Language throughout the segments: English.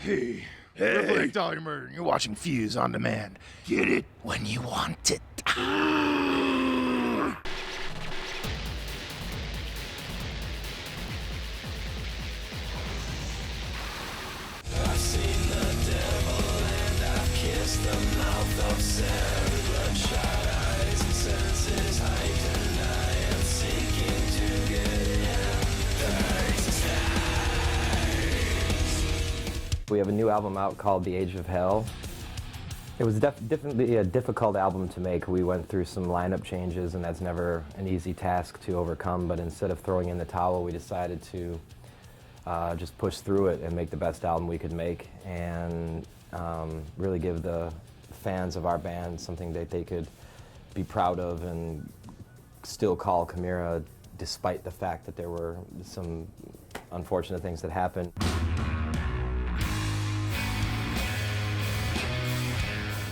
Hey, we're Blake Dolly Murder, and you're watching Fuse on Demand. Get it when you want it. I've seen the devil and I've kissed the mouth of Sarah. Bloodshot eyes and senses heightened. I am seeking to get in. We have a new album out called The Age of Hell. It was definitely a difficult album to make. We went through some lineup changes, and that's never an easy task to overcome, but instead of throwing in the towel, we decided to just push through it and make the best album we could make, and really give the fans of our band something that they could be proud of and still call Chimaira, despite the fact that there were some unfortunate things that happened.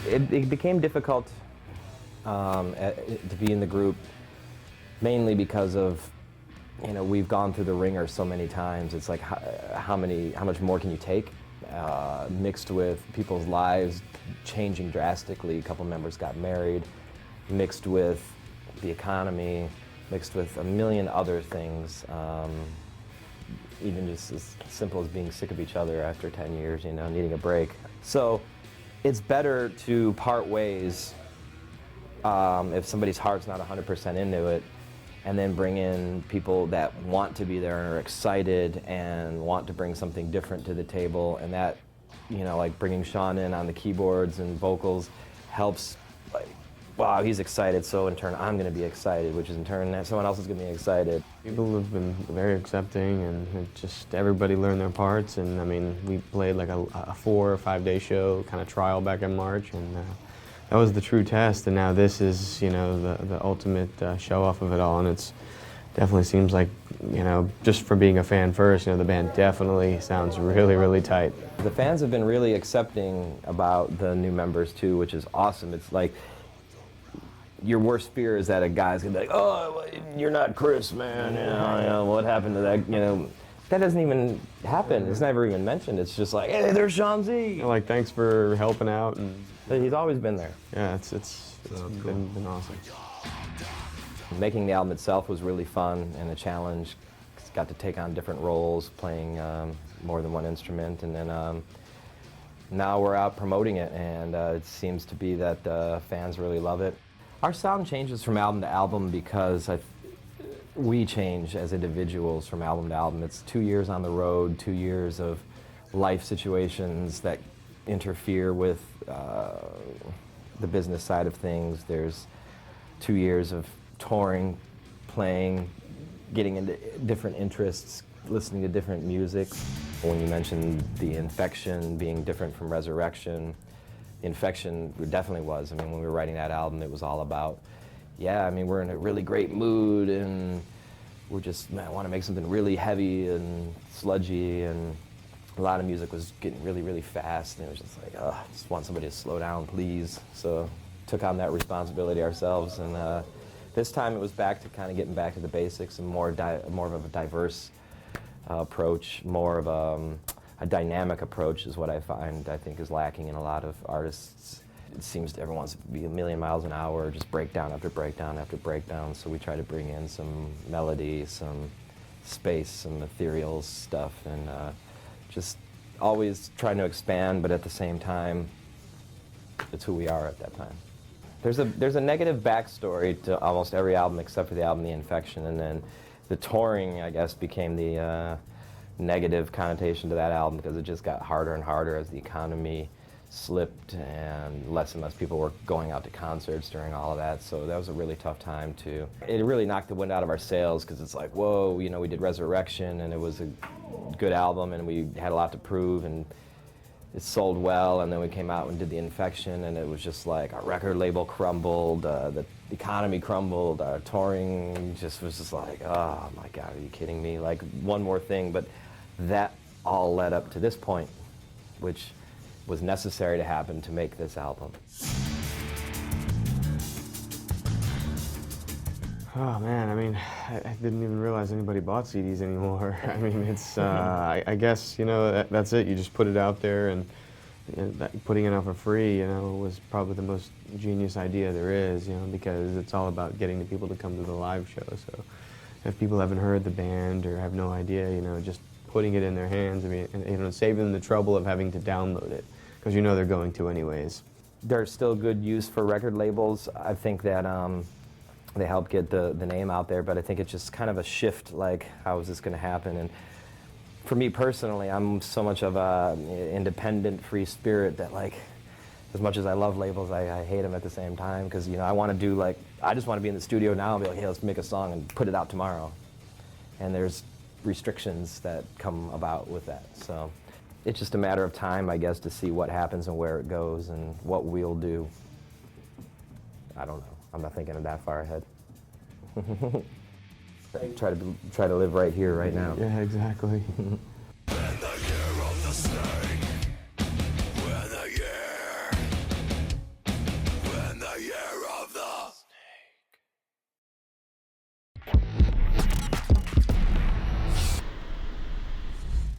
It became difficult to be in the group, mainly because of, we've gone through the ringer so many times. It's like, how much more can you take? Mixed with people's lives changing drastically. A couple members got married, mixed with the economy, mixed with a million other things. Even just as simple as being sick of each other after 10 years, needing a break. So it's better to part ways if somebody's heart's not 100% into it, and then bring in people that want to be there and are excited and want to bring something different to the table. And that, like bringing Sean in on the keyboards and vocals helps, like, wow, he's excited, so in turn I'm going to be excited, which is in turn someone else is going to be excited. People have been very accepting, and just everybody learned their parts. And I mean, we played like a 4 or 5 day show, kind of trial back in March, and that was the true test. And now this is, the ultimate show off of it all. And it's definitely seems like, just for being a fan first, the band definitely sounds really, really tight. The fans have been really accepting about the new members too, which is awesome. It's like, your worst fear is that a guy's gonna be like, oh, you're not Chris, man, what happened to that, That doesn't even happen. It's never even mentioned. It's just like, hey, there's Sean Z. Like, thanks for helping out. And he's always been there. Yeah, it's been awesome. Making the album itself was really fun and a challenge. Got to take on different roles, playing more than one instrument, and then now we're out promoting it, and it seems to be that fans really love it. Our sound changes from album to album because we change as individuals from album to album. It's 2 years on the road, 2 years of life situations that interfere with the business side of things. There's 2 years of touring, playing, getting into different interests, listening to different music. When you mentioned the Infection being different from Resurrection, Infection definitely was. I mean, when we were writing that album, it was all about, we're in a really great mood, and we're just, I want to make something really heavy and sludgy, and a lot of music was getting really, really fast, and it was just like, I just want somebody to slow down, please. So took on that responsibility ourselves, and this time it was back to kind of getting back to the basics and more of a diverse approach, more of a dynamic approach is what I think is lacking in a lot of artists. It seems to everyone wants to be a million miles an hour, just breakdown after breakdown after breakdown. So we try to bring in some melody, some space, some ethereal stuff, and just always trying to expand, but at the same time, it's who we are at that time. There's a negative backstory to almost every album except for the album The Infection, and then the touring, I guess, became the negative connotation to that album because it just got harder and harder as the economy slipped and less people were going out to concerts during all of that. So that was a really tough time too. It really knocked the wind out of our sails because it's like, whoa, we did Resurrection and it was a good album and we had a lot to prove and it sold well, and then we came out and did The Infection, and it was just like our record label crumbled, the economy crumbled, our touring was just like, oh my God, are you kidding me? Like, one more thing, but that all led up to this point, which was necessary to happen to make this album. Oh man, I mean, I didn't even realize anybody bought CDs anymore. I mean, it's, I guess, you know, that's it. You just put it out there, and putting it out for free, you know, was probably the most genius idea there is, you know, because it's all about getting the people to come to the live show. So if people haven't heard the band or have no idea, you know, just putting it in their hands, I mean, and, you know, saving them the trouble of having to download it, because you know they're going to anyways. There's still good use for record labels. I think that they help get the name out there, but I think it's just kind of a shift, like, how is this going to happen? And for me personally, I'm so much of a independent, free spirit that, like, as much as I love labels, I hate them at the same time, because, you know, I want to do, like, I just want to be in the studio now and be like, hey, let's make a song and put it out tomorrow. And there's restrictions that come about with that. So it's just a matter of time, I guess, to see what happens and where it goes and what we'll do. I don't know. I'm not thinking of that far ahead. Try to live right here, right now. Yeah, exactly.